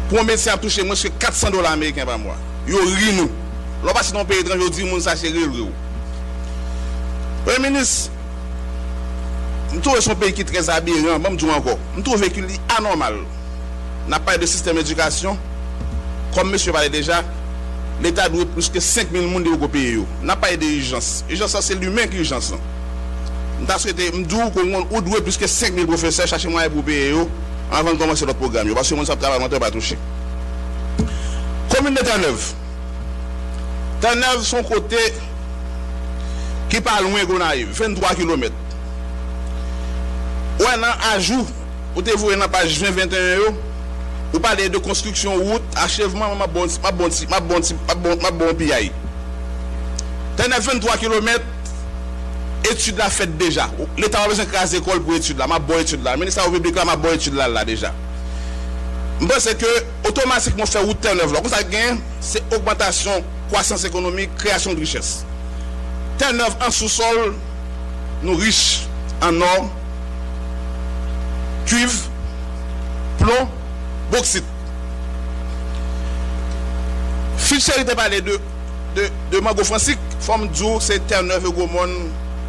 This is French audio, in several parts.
Pour un médecin à toucher moins que $400 américains par mois. Yo ri nous. L'on passe dans un pays étranger, on dit moun ça c'est rire. Premier ministre, je trouve son pays qui est très aberrant, je dis encore. Je trouve qu'il est anormal. N'a pas de système d'éducation. Comme monsieur parlait déjà, l'État doit plus que 5 000 personnes au pays. N'a pas d'urgence. L'urgence, c'est l'humain qui est urgence. Je souhaite qu'on doit plus que 5 000 professeurs chercher moyen pour payer avant de commencer notre programme. Parce que mon travail ne pas toucher. Commune de Terre-Neuve. Terre-Neuve, son côté, qui parle loin de Gonaïve, 23 km. Ou un ajout, vous te voyez dans la page 20-21, vous parlez de construction route, achèvement, ma bon piaille. Terre-Neuve, 23 km, étude la faite déjà. L'État a besoin de créer des écoles pour études là, ma bonne étude là. Le ministère public là, ma bonne étude là déjà. Je pense que automatiquement faire route Terre-Neuve là, ça gagne, c'est augmentation, croissance économique, création de richesse. Terre-Neuve en sous-sol, nous riches en or, cuivre, plomb, bauxite. Fischer était parlé de Mango Francique, forme d'où c'est Terre-Neuve et Gaumont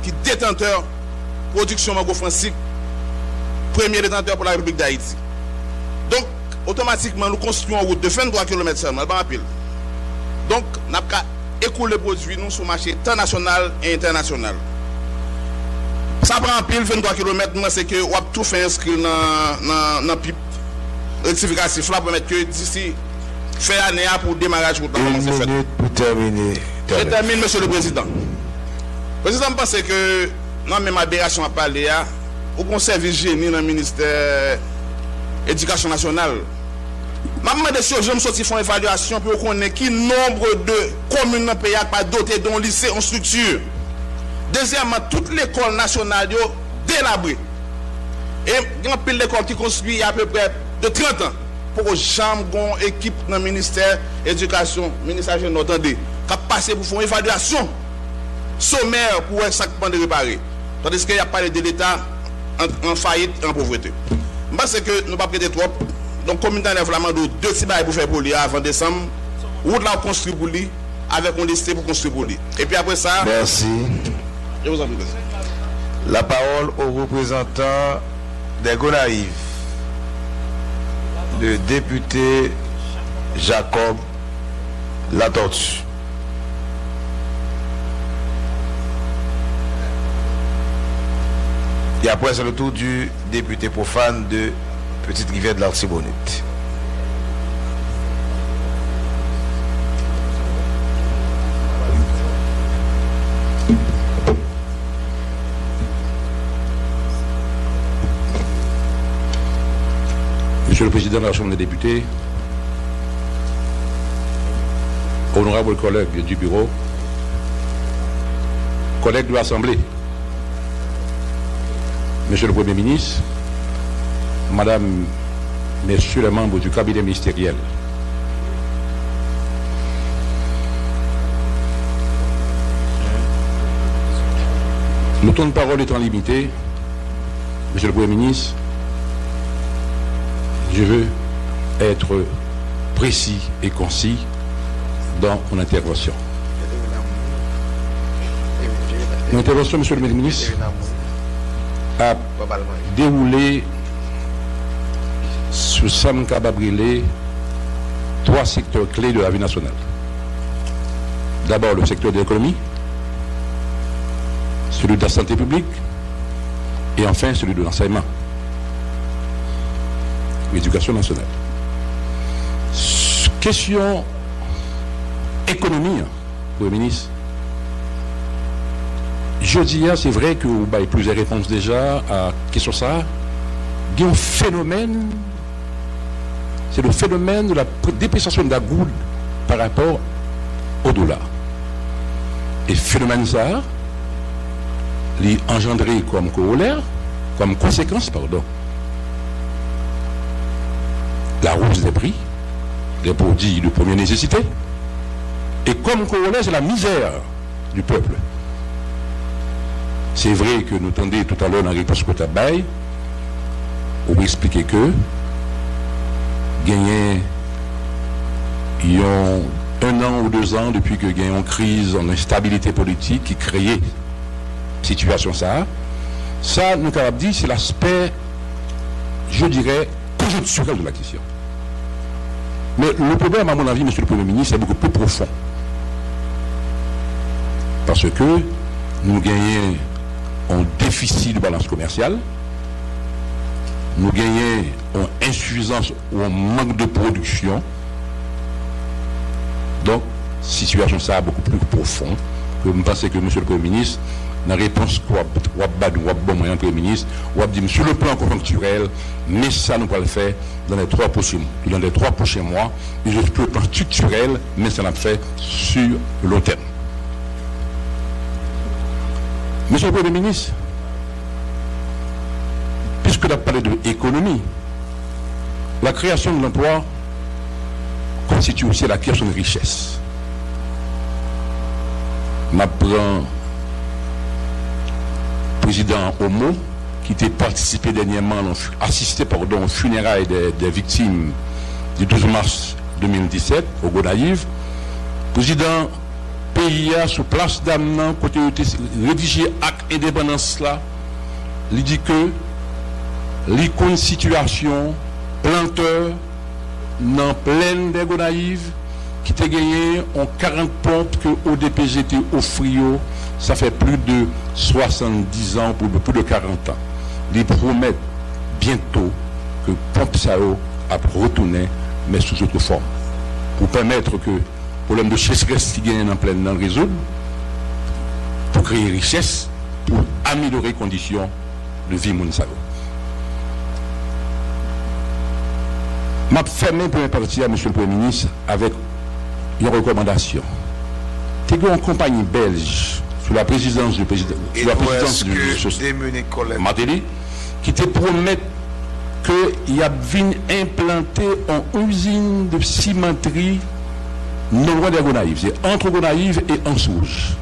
qui détenteur production Mango Francique, premier détenteur pour la République d'Haïti. Donc, automatiquement, nous construisons une route de 23 km seulement, pas pile. Donc, nous avons écouler les produits nous sur le marché tant national et international. Ça prend pile 23 km, moi c'est que on a tout fait inscrire dans pipe rectificatif là pour mettre que d'ici fin année pour démarrage pour commencer faire. Pour terminer. Je termine, monsieur le président. Le président pense que non même aberration à parler au conseil de génie dans le ministère de l'Éducation nationale. Maman de je me sorti font évaluation pour connaître qui nombre de communes dans le pays pas doté d'un lycée en structure. Deuxièmement, toute l'école nationale est délabrée. Et il y a une pile d'école qui construit il y a à peu près de 30 ans. Pour jamais une équipe dans le ministère de l'Éducation, ministère de l'Entendé, qui a passé pour faire une évaluation sommaire pour exactement de réparer. Tandis qu'il n'y a pas de l'État en faillite et en pauvreté. Je pense que nous ne pouvons pas prêter trop. Donc, commune de Flamando, 2 petits bails pour faire pour lui avant décembre. Route là, on construit pour lui, avec un lycée pour construire pour lui. Et puis après ça. Merci. Je vous en prie. La parole au représentant des Gonaïves, le député Jacob Latortue. Et après, c'est le tour du député profane de Petite Rivière de l'Artibonite. Monsieur le Président de la Chambre des députés, honorables collègues du bureau, collègues de l'Assemblée, Monsieur le Premier ministre, Madame, Messieurs les membres du cabinet ministériel, le temps de parole étant limité, Monsieur le Premier ministre, je veux être précis et concis dans mon intervention. Mon intervention, Monsieur le ministre, a déroulé sous Sam Kababrilé 3 secteurs clés de la vie nationale. D'abord le secteur de l'économie, celui de la santé publique et enfin celui de l'enseignement, l'éducation nationale. Question économie, Premier ministre. Je dis, c'est vrai que vous avez plusieurs réponses déjà à question ça. Il y a un phénomène, c'est le phénomène de la dépréciation de la gourde par rapport au dollar. Et phénomène ça, il engendré comme corollaire, comme conséquence, pardon, la hausse des prix, des produits de première nécessité, et comme corollaire, c'est la misère du peuple. C'est vrai que nous tendons tout à l'heure dans la réponse que tu as bail, pour expliquer que gagner il y a 1 an ou 2 ans depuis que il y a une crise en instabilité politique qui crée situation ça nous capable dire c'est l'aspect, je dirais, conjoncturel de la question. Mais le problème, à mon avis, monsieur le Premier ministre, est beaucoup plus profond. Parce que nous gagnons un déficit de balance commerciale, nous gagnons une insuffisance ou un manque de production. Donc, situation ça beaucoup plus profond. Je pense que monsieur le Premier ministre, dans la réponse bon moyen Premier ministre, ou dit sur le plan conjoncturel, mais ça nous va le faire dans les 3 prochains mois, et sur le plan structurel, mais ça l'a fait sur le long terme. Monsieur le Premier ministre, puisque nous avons parlé de l'économie, la création de l'emploi constitue aussi la création de richesse. M'apprend président Homo, qui était participé dernièrement, assisté aux funérailles des victimes du 12 mars 2017 au Gonaïve. Président PIA sous place d'Amnan, côté rédigé acte indépendance là, il dit que l'icône situation planteur dans pleine des Gonaïves qui t'a gagné en 40 pompes que ODPGT offrit, ça fait plus de 70 ans, pour plus de 40 ans. Ils promettent bientôt que pompe ça a retourné, mais sous autre forme. Pour permettre que le problème de sécheresse qui gagne en pleine dans le résoudre, pour créer richesse, pour améliorer les conditions de vie Mounsao. Je vais fermer pour partie à monsieur le Premier ministre avec une recommandation. Tu as une compagnie belge sous la présidence du président, Matéli, qui te promet qu'il y a implanté une usine de cimenterie non loin de Gonaïve. C'est entre Gonaïve et Ansouge.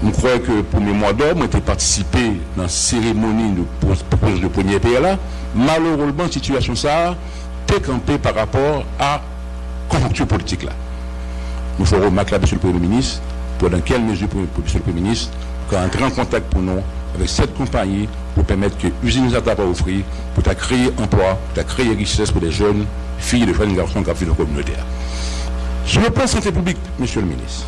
Je crois que pour mes mois d'or, j'ai participé dans la cérémonie de premier pays là. Malheureusement, la situation ça est campée par rapport à la conjoncture politique là. Nous ferons remarquer là, monsieur le Premier ministre, pour dans quelle mesure, monsieur le Premier ministre, qu'on entre en contact pour nous avec cette compagnie pour permettre que l'usine n'a pas offrir, pour créer emploi, pour créer richesse pour les jeunes filles et les jeunes garçons qui vivent dans la communauté. Sur le plan santé publique, monsieur le ministre,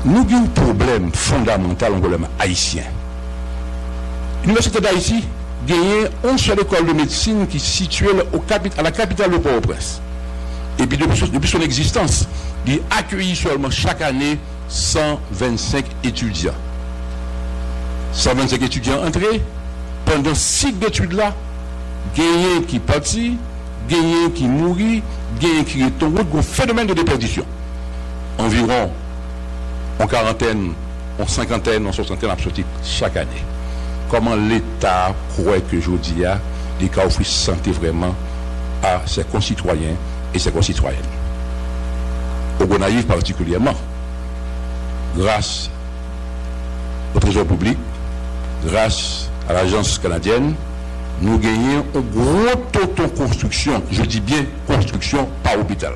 nous avons un problème fondamental en problème haïtien. L'Université d'Haïti a une seule école de médecine qui est située à la capitale de Port-au-Prince. Et puis depuis son existence, il accueillit seulement chaque année 125 étudiants. 125 étudiants entrés, pendant 6 d'études là, gagné qui partit, gagné qui mourit, gagné qui retombe, un phénomène de déperdition. Environ en quarantaine, en cinquantaine, en soixantaine, absolument chaque année. Comment l'État croit que aujourd'hui, il a offert santé vraiment à ses concitoyens et ses concitoyennes. Au Gonaïve particulièrement, grâce au Trésor public, grâce à l'agence canadienne, nous gagnons une grosse auto-construction, je dis bien construction par hôpital.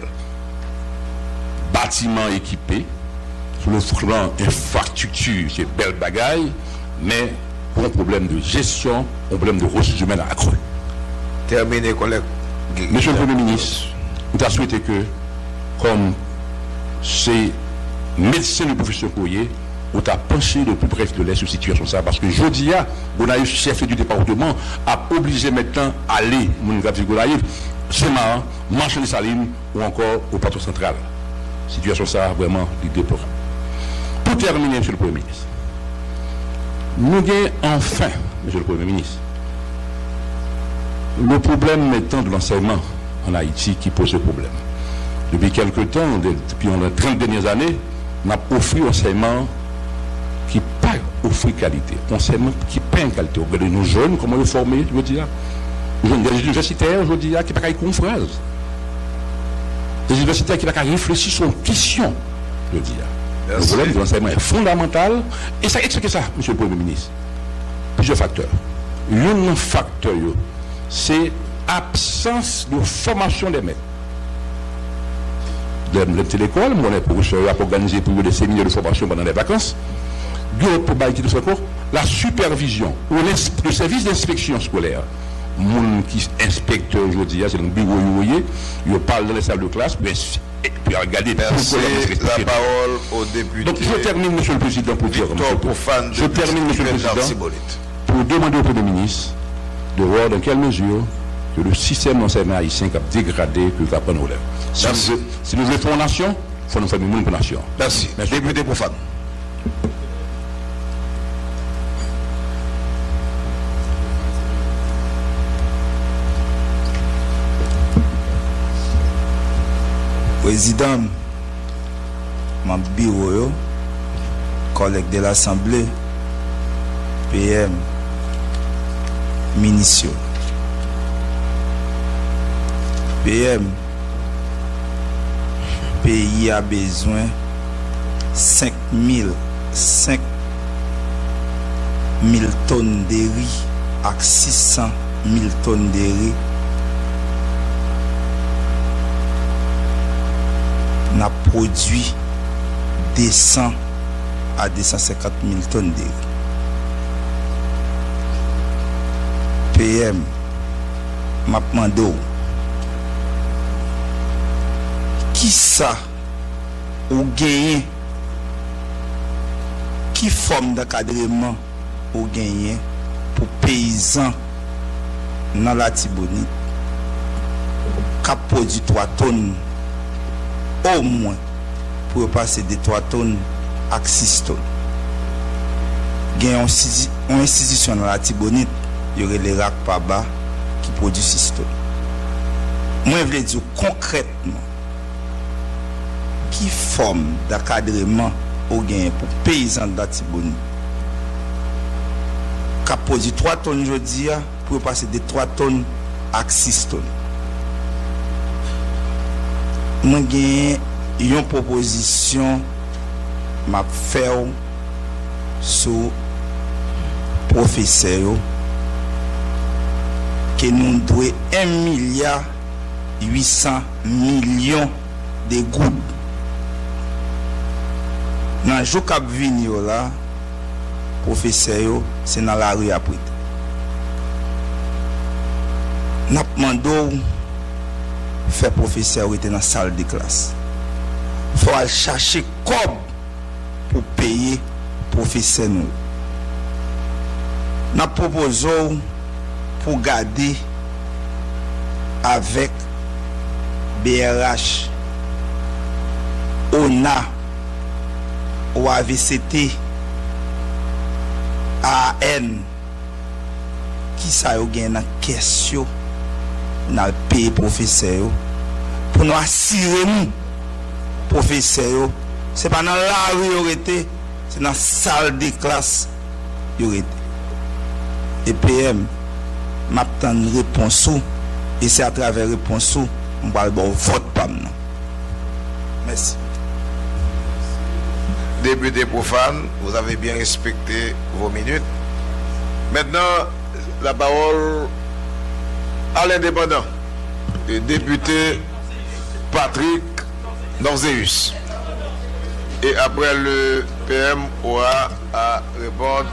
Bâtiments équipés, sur le plan infrastructure, c'est belle bagaille, mais pour un problème de gestion, un problème de ressources humaines accru. Terminé, collègue. Monsieur le Premier ministre, nous avons souhaité que, comme ces médecins de profession courrier, on a penché de plus près de l'air sur la situation ça, parce que jeudi, on a eu chef du département à obliger maintenant à aller à Gonaïve, c'est marrant, marcher les salines ou encore au plateau central. Situation ça vraiment déplorable. Pour terminer, monsieur le Premier ministre, nous avons enfin, monsieur le Premier ministre, le problème maintenant de l'enseignement en Haïti qui pose ce problème. Depuis quelque temps, depuis les 30 dernières années, on a offert un enseignement qui n'a pas offert qualité. Un enseignement qui n'a pas de qualité. Regardez nos jeunes, comment ils sont formés, je veux dire. Les jeunes des universitaires, je veux dire, qui n'ont pas de confrères. Des universitaires qui n'ont pas réfléchi sur une question, je veux dire. Le problème de l'enseignement est fondamental. Et ça explique ça, monsieur le Premier ministre. Plusieurs facteurs. Un facteur, c'est l'absence de formation des maîtres. de télécole, on est professeur pour organiser pour des séminaires de formation pendant les vacances. La supervision, ou le service d'inspection scolaire. Moun qui inspecte aujourd'hui, c'est le bureau, il parle dans les salles de classe, puis regarder. Merci. La parole au député. Donc je termine, Monsieur le Président, pour dire. Je termine, Monsieur le Président, pour demander au Premier ministre de voir dans quelle mesure que le système d'enseignement haïtien a dégradé, que va prendre relève. Si nous voulons faire une nation, il faut nous faire une nation. Merci. Député Profane. Président, mon bureau, collègue de l'Assemblée, PM, ministre. PM, pays a besoin 5 000 tonnes de riz et 600 000 tonnes de riz. N'a produit 200 à 250 000 tonnes de riz. PM, m'a demandé qui ça ou gagné, qui forme d'encadrement ou gagné pour paysans dans la Tibonite qui produit 3 tonnes au moins pour passer de 3 tonnes à 6 tonnes. Il y a une institution dans la Tibonite, il y aurait les RAC par bas qui produit 6 tonnes. Moi, je veux dire concrètement, qui forme d'encadrement au gain pour paysans de la Tibonite qui produit 3 tonnes aujourd'hui pour passer de 3 tonnes à 6 tonnes. Moi, j'ai une proposition m'a fait sur professeur que nous devons 1,8 milliard de gouttes. Dans le jour qui vient là, professeur, c'est dans la rue après. Nous demandons faire professeur était dans la salle de classe. Il faut aller chercher comme pour payer professeur nous. Nous proposons pour garder avec BRH, ONA ou AVCT, AN, qui ça y a une question dans le pays professeur pour nous assurer nous professeur c'est pas dans la rue c'est dans la salle de classe et PM m'attend une réponse et c'est à travers réponse on va bon vote pas maintenant. Merci. Député Profane, vous avez bien respecté vos minutes. Maintenant, la parole à l'indépendant, le député Patrick Norzeus. Et après, le PM aura à répondre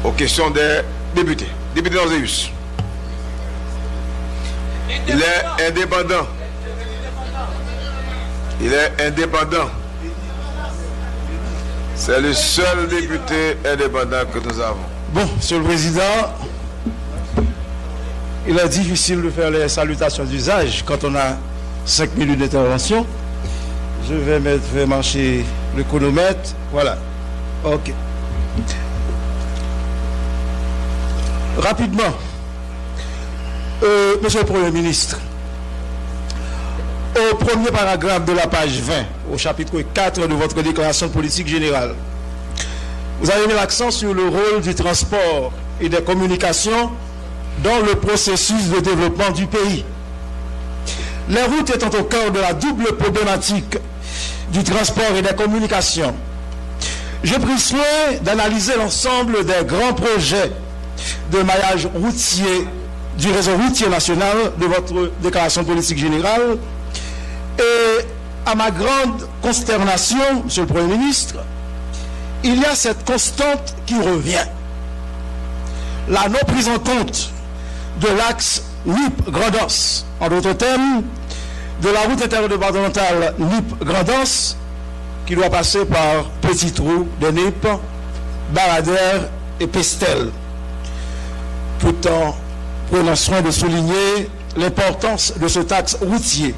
aux questions des députés. Député Norzeus. Il est indépendant. Il est indépendant. C'est le seul député indépendant que nous avons. Bon, Monsieur le Président, il est difficile de faire les salutations d'usage quand on a 5 minutes d'intervention. Je vais marcher le chronomètre. Voilà. OK. Rapidement, Monsieur le Premier ministre, au premier paragraphe de la page 20, au chapitre 4 de votre déclaration de politique générale, vous avez mis l'accent sur le rôle du transport et des communications dans le processus de développement du pays. Les routes étant au cœur de la double problématique du transport et des communications, j'ai pris soin d'analyser l'ensemble des grands projets de maillage routier du réseau routier national de votre déclaration de politique générale. Et à ma grande consternation, Monsieur le Premier ministre, il y a cette constante qui revient. La non prise en compte de l'axe NIP-Grand'Anse, en d'autres termes, de la route interdépartementale NIP-Grand'Anse, qui doit passer par Petit Trou de NIP, Baradère et Pestel. Pourtant, prenons soin de souligner l'importance de ce axe routier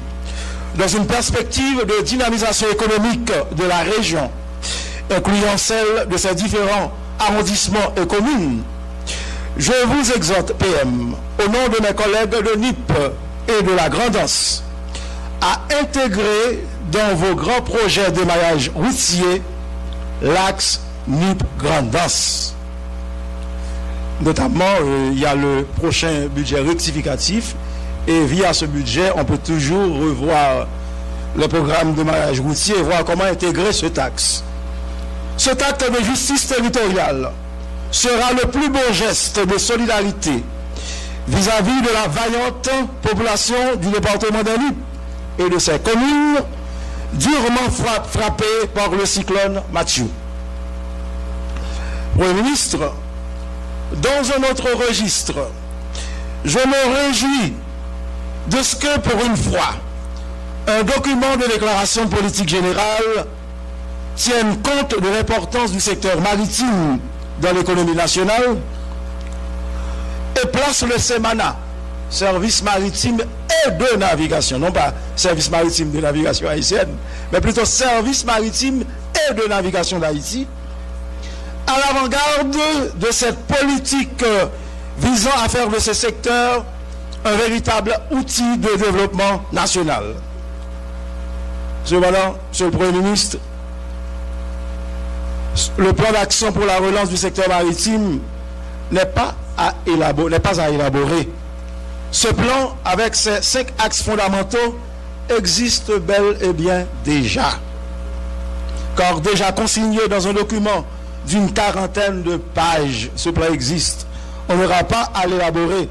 dans une perspective de dynamisation économique de la région, incluant celle de ses différents arrondissements et communes. Je vous exhorte, PM, au nom de mes collègues de NIP et de la Grand'Anse, à intégrer dans vos grands projets de maillage routier l'axe NIP-Grand'Anse. Notamment, il y a le prochain budget rectificatif et via ce budget, on peut toujours revoir le programme de maillage routier et voir comment intégrer ce axe. Cet acte de justice territoriale sera le plus beau geste de solidarité vis-à-vis de la vaillante population du département de NIP et de ses communes durement frappées par le cyclone Mathieu. Premier ministre, dans un autre registre, je me réjouis de ce que, pour une fois, un document de déclaration de politique générale tienne compte de l'importance du secteur maritime dans l'économie nationale et place le SEMANA, service maritime et de navigation, non pas service maritime de navigation haïtienne, mais plutôt service maritime et de navigation d'Haïti, à l'avant-garde de cette politique visant à faire de ce secteur un véritable outil de développement national. Cependant, Monsieur le Premier ministre, le plan d'action pour la relance du secteur maritime n'est pas à élaborer. Ce plan, avec ses 5 axes fondamentaux, existe bel et bien déjà. Car déjà consigné dans un document d'une 40aine de pages, ce plan existe. On n'aura pas à l'élaborer.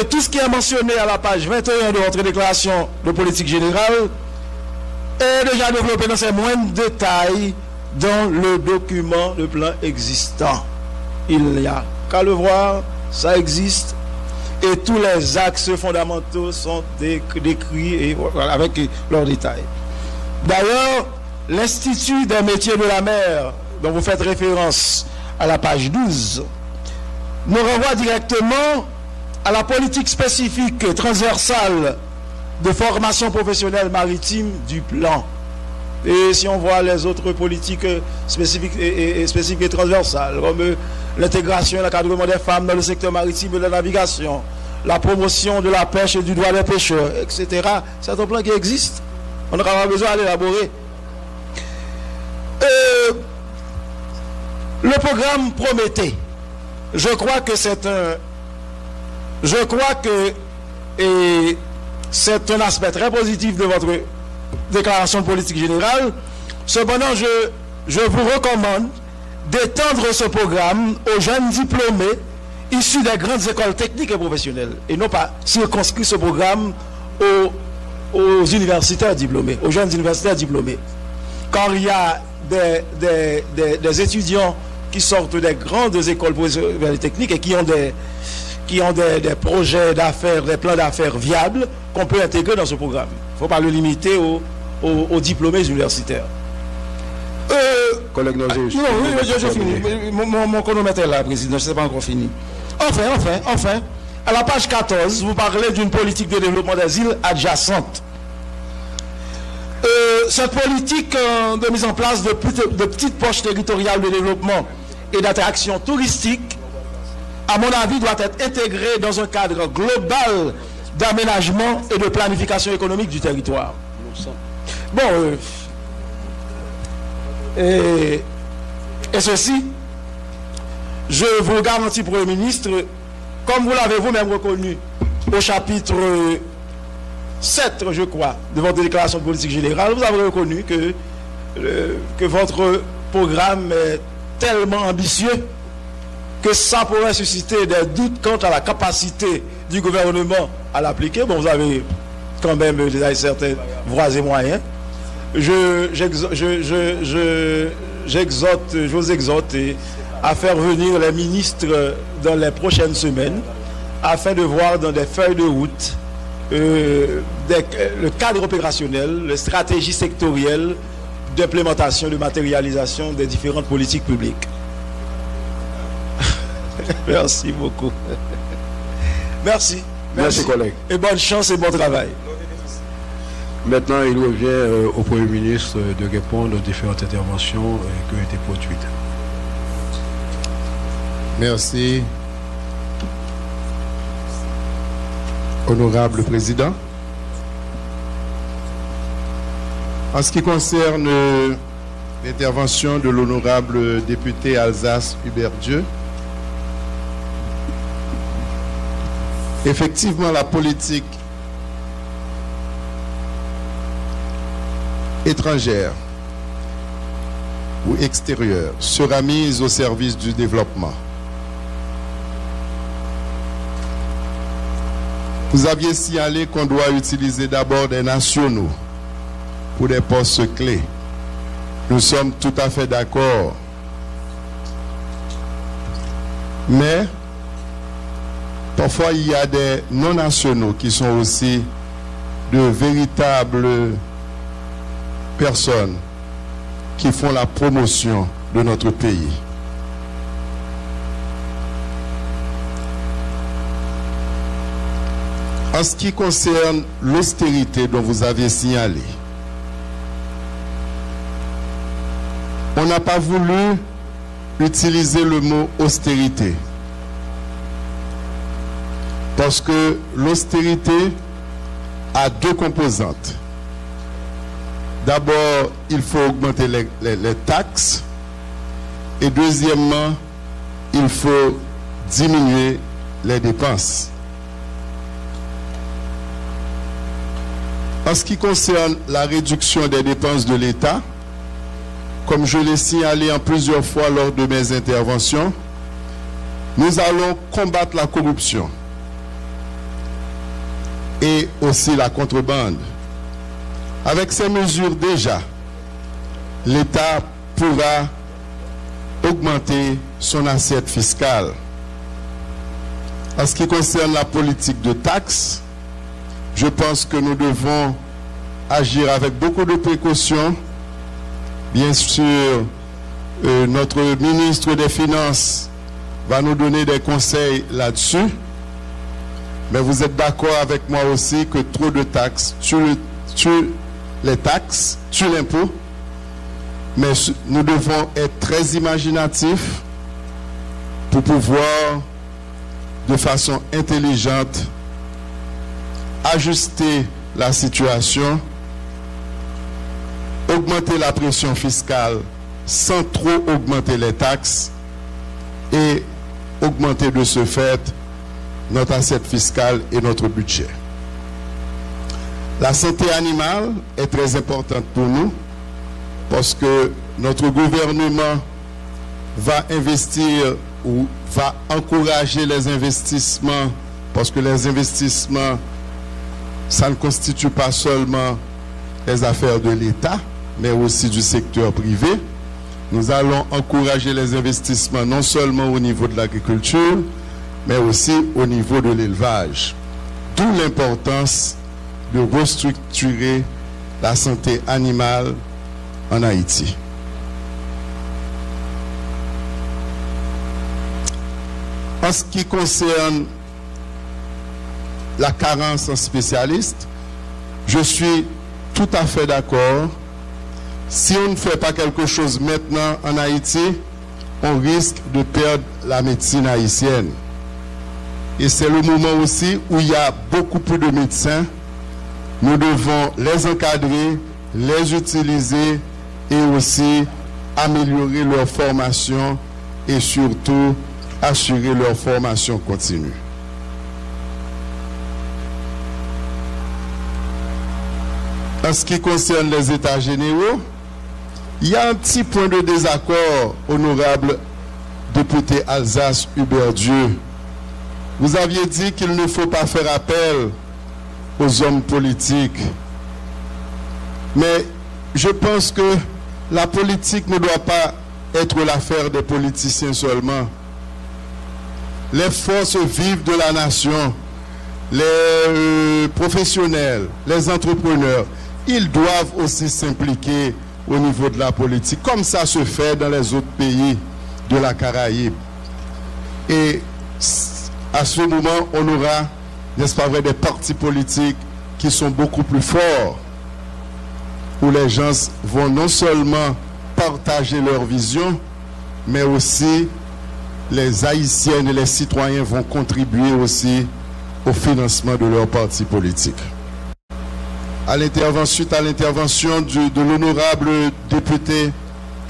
Et tout ce qui est mentionné à la page 21 de votre déclaration de politique générale est déjà développé dans ses moindres détails dans le document, le plan existant. Il n'y a qu'à le voir, ça existe. Et tous les axes fondamentaux sont décrits et avec leurs détails. D'ailleurs, l'Institut des métiers de la mer, dont vous faites référence à la page 12, nous renvoie directement à la politique spécifique et transversale de formation professionnelle maritime du plan. Et si on voit les autres politiques spécifiques et transversales, comme l'intégration et l'encadrement des femmes dans le secteur maritime et de la navigation, la promotion de la pêche et du droit des pêcheurs, etc., c'est un plan qui existe. On n'aura pas besoin d'élaborer. Le programme Prométhée, je crois que c'est un aspect très positif de votre déclaration de politique générale. Cependant, je vous recommande d'étendre ce programme aux jeunes diplômés issus des grandes écoles techniques et professionnelles, et non pas circonscrire ce programme aux universitaires diplômés, aux jeunes universitaires diplômés. Car il y a des étudiants qui sortent des grandes écoles professionnelles techniques et qui ont des projets d'affaires, des plans d'affaires viables qu'on peut intégrer dans ce programme. Il ne faut pas le limiter aux diplômés universitaires. Collègue Nozé, je finis. Mon chronomètre est là, Président, je ne sais pas encore fini. Enfin, à la page 14, vous parlez d'une politique de développement des îles adjacentes. Cette politique de mise en place de petites poches territoriales de développement et d'attraction touristique, à mon avis, doit être intégrée dans un cadre global d'aménagement et de planification économique du territoire. Bon, et ceci, je vous garantis, Premier ministre, comme vous l'avez vous-même reconnu au chapitre 7, je crois, de votre déclaration de politique générale, vous avez reconnu que votre programme est tellement ambitieux que ça pourrait susciter des doutes quant à la capacité du gouvernement à l'appliquer. Bon, vous avez quand même certains voies et moyens. Je vous exhorte à faire venir les ministres dans les prochaines semaines afin de voir dans des feuilles de route le cadre opérationnel, la stratégie sectorielle d'implémentation, de matérialisation des différentes politiques publiques. Merci beaucoup. Merci. Merci, collègue. Et bonne chance et bon travail. Maintenant, il revient au Premier ministre de répondre aux différentes interventions qui ont été produites. Merci. Honorable Président. En ce qui concerne l'intervention de l'honorable député Alsace Hubert Dieu, effectivement, la politique étrangère ou extérieure sera mise au service du développement. Vous aviez signalé qu'on doit utiliser d'abord des nationaux pour des postes clés. Nous sommes tout à fait d'accord. Mais parfois, il y a des non-nationaux qui sont aussi de véritables personnes qui font la promotion de notre pays. En ce qui concerne l'austérité dont vous avez signalé, on n'a pas voulu utiliser le mot austérité. Parce que l'austérité a deux composantes. D'abord, il faut augmenter les taxes. Et deuxièmement, il faut diminuer les dépenses. En ce qui concerne la réduction des dépenses de l'État, comme je l'ai signalé en plusieurs fois lors de mes interventions, nous allons combattre la corruption et aussi la contrebande. Avec ces mesures déjà, l'État pourra augmenter son assiette fiscale. En ce qui concerne la politique de taxes, je pense que nous devons agir avec beaucoup de précautions. Bien sûr, notre ministre des Finances va nous donner des conseils là-dessus. Mais vous êtes d'accord avec moi aussi que trop de taxes tue les taxes, tue l'impôt. Mais nous devons être très imaginatifs pour pouvoir, de façon intelligente, ajuster la situation, augmenter la pression fiscale sans trop augmenter les taxes et augmenter de ce fait notre assiette fiscale et notre budget. La santé animale est très importante pour nous parce que notre gouvernement va investir ou va encourager les investissements, parce que les investissements, ça ne constitue pas seulement les affaires de l'État, mais aussi du secteur privé. Nous allons encourager les investissements non seulement au niveau de l'agriculture, mais aussi au niveau de l'élevage. D'où l'importance de restructurer la santé animale en Haïti. En ce qui concerne la carence en spécialistes, je suis tout à fait d'accord. Si on ne fait pas quelque chose maintenant en Haïti, on risque de perdre la médecine haïtienne. Et c'est le moment aussi où il y a beaucoup plus de médecins. Nous devons les encadrer, les utiliser et aussi améliorer leur formation et surtout assurer leur formation continue. En ce qui concerne les États généraux, il y a un petit point de désaccord, honorable député Alsace Hubert Dieu, vous aviez dit qu'il ne faut pas faire appel aux hommes politiques. Mais je pense que la politique ne doit pas être l'affaire des politiciens seulement. Les forces vives de la nation, les professionnels, les entrepreneurs, ils doivent aussi s'impliquer au niveau de la politique, comme ça se fait dans les autres pays de la Caraïbe. Et à ce moment, on aura, n'est-ce pas vrai, des partis politiques qui sont beaucoup plus forts, où les gens vont non seulement partager leur vision, mais aussi les Haïtiennes et les citoyens vont contribuer aussi au financement de leurs partis politiques. Suite à l'intervention de l'honorable député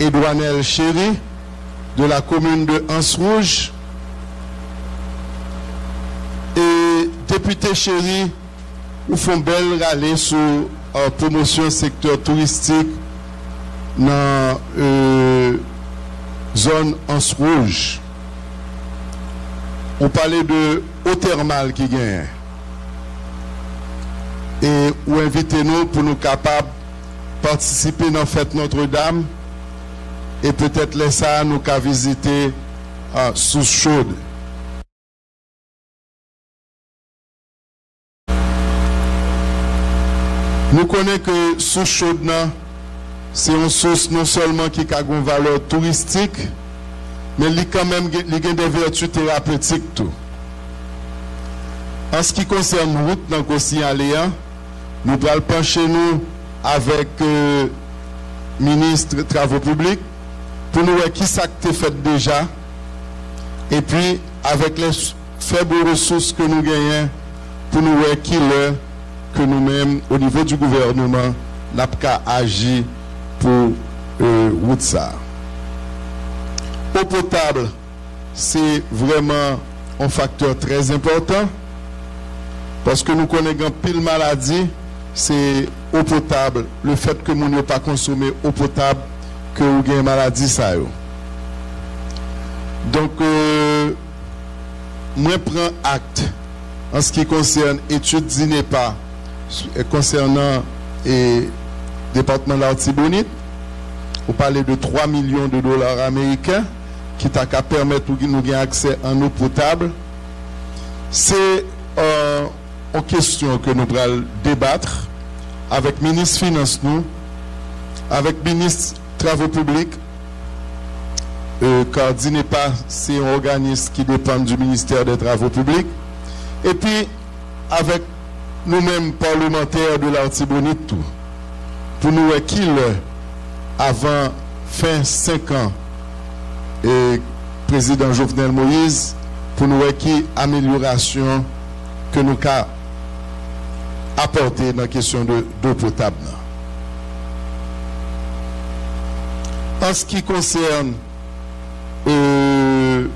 Edouanel Chéri de la commune de Anse-Rouge, et député Chéri, ou font belle râler sur promotion secteur touristique dans zone Anse-Rouge. On parlait de eau thermale qui gagne. Et ou invitez-nous pour nous capables de participer dans la fête Notre-Dame et peut-être laisser nous qu'à visiter sous chaude. Nous connaissons que sous chaude, c'est une source non seulement qui a une valeur touristique, mais il quand même il a des vertus thérapeutiques tout. En ce qui concerne la route dans Gossi-Aléa, nous allons pencher nous avec le ministre des Travaux publics pour nous voir qui ça a fait déjà. Et puis, avec les faibles ressources que nous gagnons, pour nous voir qui l'est que nous-mêmes, au niveau du gouvernement, n'a pas agi pour route ça. Eau potable, c'est vraiment un facteur très important parce que nous connaissons pile maladie, c'est eau potable. Le fait que nous n'ayons pas consommé eau potable, que nous avons une maladie, ça. Donc, moi, je prends acte en ce qui concerne l'étude d'INEPA concernant le département de l'Artibonite. Vous parlez de 3 millions de dollars américains qui t'a qu'à permettre de nous avoir accès en eau potable. C'est une question que nous allons débattre avec le ministre des Finances, avec le ministre des Travaux publics, car DINEPA, c'est un organisme qui dépend du ministère des Travaux publics, et puis avec nous-mêmes parlementaires de l'Artibonite, tout, pour nous qu'il avant fin 5 ans, et président Jovenel Moïse, pour nous qui amélioration que nous avons apporté dans la question d'eau potable. En ce qui concerne le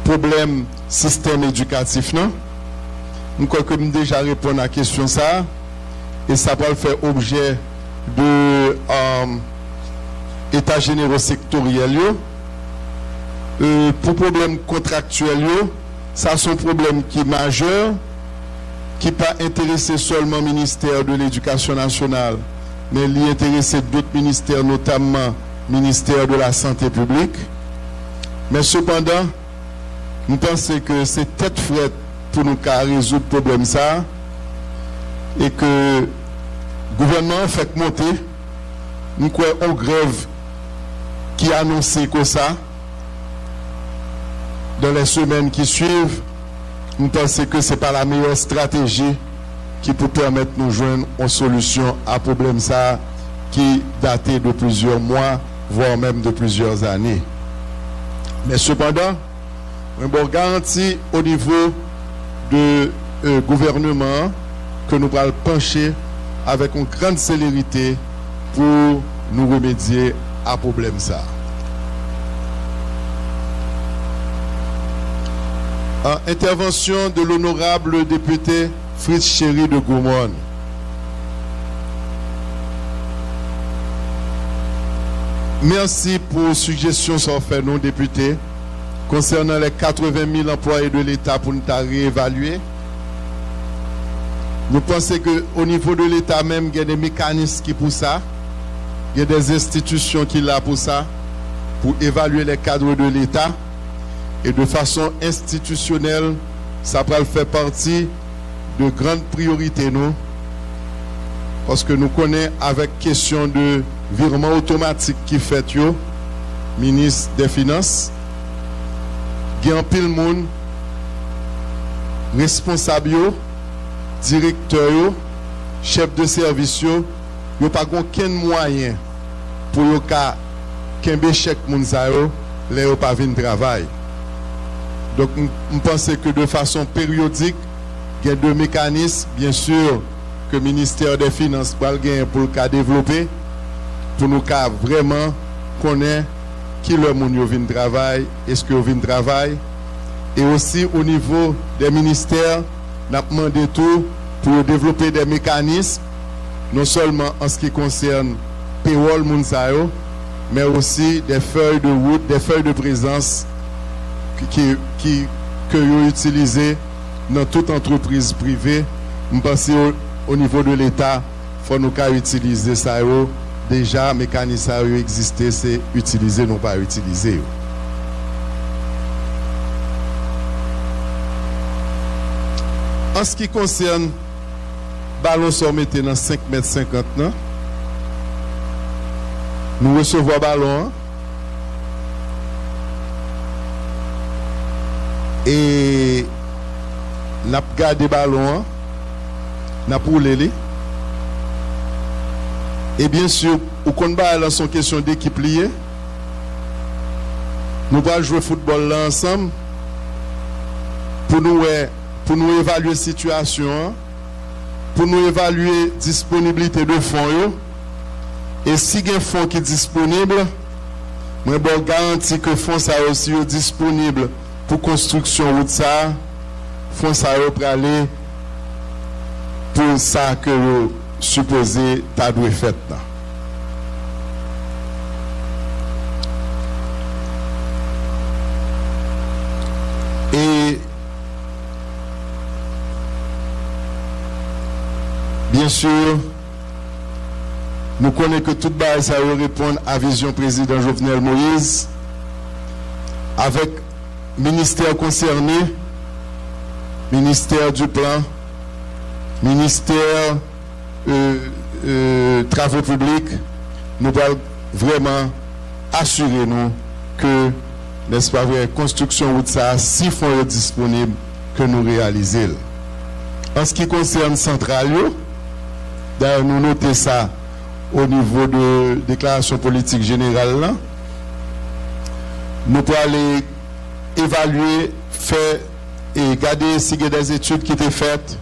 problème système éducatif, nous crois que nous déjà répondu à la question ça, et ça va faire objet de état généraux sectoriel. Pour problème contractuel, ça c'est un problème qui est majeur, qui pas intéressé seulement le ministère de l'Éducation nationale, mais il intéresse d'autres ministères, notamment le ministère de la Santé publique. Mais cependant, nous pensons que c'est tête frette pour nous résoudre le problème ça, et que le gouvernement fait monter, nous croyons en grève qui a annoncé que ça, dans les semaines qui suivent, nous pensons que ce n'est pas la meilleure stratégie qui peut permettre de nous joindre une solution à ce problème ça qui date de plusieurs mois, voire même de plusieurs années. Mais cependant, on peut garantir au niveau du gouvernement que nous allons pencher avec une grande célérité pour nous remédier à ce problème ça. Intervention de l'honorable député Fritz Chéri de Goumon. Merci pour la suggestion sur fait non député concernant les 80 000 employés de l'État pour nous réévaluer. Nous pensons qu'au niveau de l'État même, il y a des mécanismes qui pour ça. Il y a des institutions qui là pour ça, pour évaluer les cadres de l'État. Et de façon institutionnelle, ça va faire partie de grandes priorités, nous. Parce que nous connaissons avec question de virement automatique qui fait, ministre des Finances, il y a un pile monde, responsable, directeur, chef de service, il n'y a pas aucun moyen pour qu'un chèque moun sa yo, les yo pas vinn travail. Donc, je pense que de façon périodique, il y a deux mécanismes, bien sûr, que le ministère des Finances va pour le développer, pour nous vraiment connaître qui le moun yo vinn travail, est-ce que yo vinn travail, et aussi au niveau des ministères, nous avons demandé tout pour développer des mécanismes, non seulement en ce qui concerne payroll moun sa yo, mais aussi des feuilles de route, des feuilles de présence que vous utilisez dans toute entreprise privée. Je pense au niveau de l'État, il faut nous utiliser ça. Déjà, mécanisme existait, c'est utiliser, non pas utiliser. En ce qui concerne ballon sommeté dans 5,50 m, nous recevons ballon et nous avons gardé ballon, nous avons roulé. Et bien sûr, au combat, là, sont question d'équipe liée. Nous allons jouer football là ensemble pour nous évaluer la situation, pour nous évaluer la disponibilité de fonds. Et si il y a un fonds qui est disponible, je garantis que le fonds est aussi disponible pour construction route ça. Fonds ça pour aller pour ça que vous supposez ta dû fait. Et bien sûr, nous connaissons que toute base ça répond à la vision président Jovenel Moïse avec ministère concerné, ministère du plan, ministère travaux publics, nous allons vraiment assurer nous que, n'est-ce pas vrai, construction de ça, si fonds est disponible, que nous réalisons. En ce qui concerne Central, d'ailleurs nous notons ça au niveau de déclaration politique générale là, nous pouvons aller évaluer, faire et garder si il y a des études qui étaient faites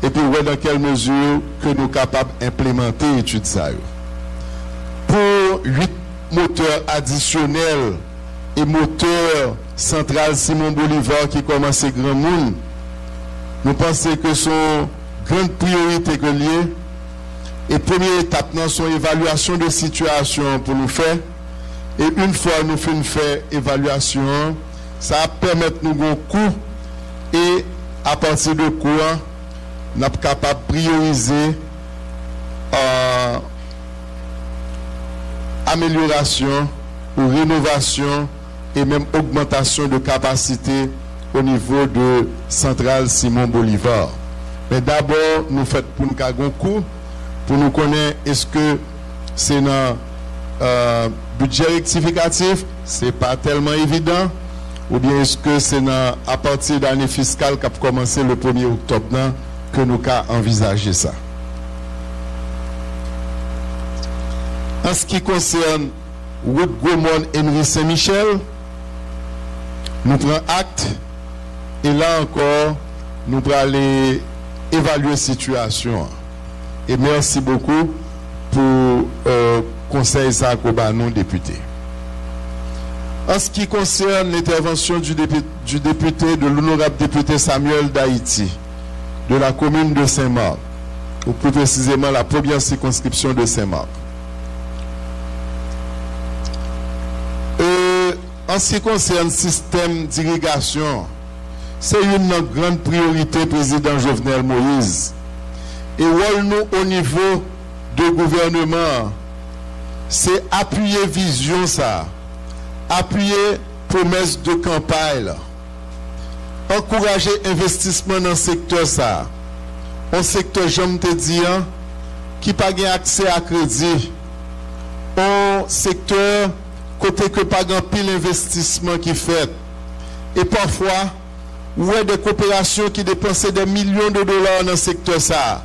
et puis voir dans quelle mesure que nous sommes capables d'implémenter les études ça. Pour 8 moteurs additionnels et moteurs central Simon Bolivar qui commence grand monde, nous pensons que sont grande priorité que lié. Et première étape dans son évaluation de situation pour nous faire. Et une fois nous faisons faire évaluation, ça va permettre nous un coup et à partir de quoi nous sommes capables de prioriser amélioration ou rénovation et même augmentation de capacité au niveau de Centrale Simon Bolivar. Mais d'abord, nous faisons pour nous faire un coup pour nous connaître est-ce que c'est dans budget rectificatif, c'est pas tellement évident, ou bien est-ce que c'est à partir d'année fiscale qui a commencé le 1er octobre que nous avons envisagé ça. En ce qui concerne route Gaumont Henri Saint-Michel, nous prenons acte et là encore, nous allons aller évaluer la situation. Et merci beaucoup pour conseil ça que nous députés. En ce qui concerne l'intervention du député, de l'honorable député Samuel d'Haïti, de la commune de Saint-Marc, ou plus précisément la première circonscription de Saint-Marc. En ce qui concerne le système d'irrigation, c'est une grande priorité président Jovenel Moïse. Et nous au niveau du gouvernement, c'est appuyer vision ça, appuyer promesse de campagne, encourager investissement dans le secteur ça, un secteur, j'aime te dire, qui n'a pas accès à crédit, un secteur côté que pas grand pile investissement qui fait, et parfois, ouais des coopérations qui dépensent des millions de dollars dans le secteur ça.